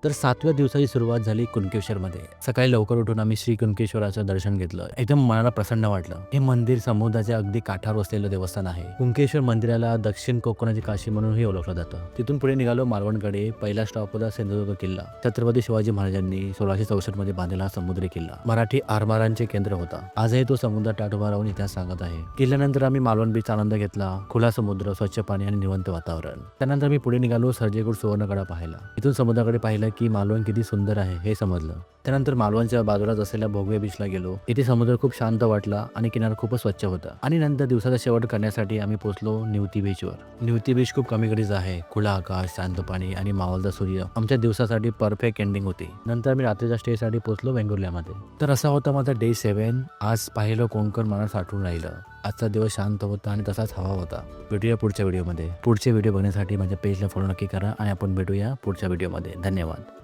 तर 7व्या दिवसाची सुरुवात झाली कुणकेश्वरमध्ये. सकाळी लवकर उठून आम्ही श्री कुणकेश्वराचं दर्शन घेतलं. एकदम मनाला प्रसन्न वाटलं. हे मंदिर समुद्राच्या अगदी काठावर वसलेलं देवस्थान आहे. कुणकेश्वर मंदिराला दक्षिण कोकणाची काशी म्हणूनही ओळखलं जातं. तिथून पुढे निघालो मालवणकडे. पहिला स्टॉप होता सिंधुदुर्ग किल्ला. छत्रपती शिवाजी महाराजांनी 1664 मध्ये बांधलेला हा समुद्री किल्ला मराठी आरमारांचे केंद्र होता. आजही तो समुद्र ताठ उभा राहून इतिहास सांगत आहे. किल्ल्यानंतर आम्ही मालवण बीच आनंद घेतला. खुला समुद्र, स्वच्छ पाणी आणि निवांत वातावरण. त्यानंतर मी पुढे निघालो सर्जेगुड सुवर्णकडा पाहायला. इथून समुद्राकडे पाहिलं की मालवण किती सुंदर आहे हे समजलं. त्यानंतर मालवणच्या बाजूलाच असलेल्या भोगवे बीचला गेलो. इथे समुद्र खूप शांत वाटला आणि किनारा खूपच स्वच्छ होता. आणि नंतर दिवसाचा शेवट करण्यासाठी आम्ही पोहोचलो निवती बीचवर. निवती बीच खूप कमी गडीच आहे. खुला आकाश, शांत पाणी आणि मावळता सूर्य आमच्या दिवसासाठी परफेक्ट एंडिंग होती. नंतर आम्ही रात्रीच्या स्टे साठी पोहोचलो वेंगुर्ल्यामध्ये. तर असा होता माझा डे 7. आज पाहिलं कोकण मनात साठवून राहिलं. आजचा दिवस शांत होता आणि तसाच हवा होता. भेटूया पुढच्या व्हिडिओमध्ये. पुढचे व्हिडिओ बघण्यासाठी माझ्या पेजला फॉलो नक्की करा आणि आपण भेटूया पुढच्या व्हिडिओमध्ये. धन्यवाद.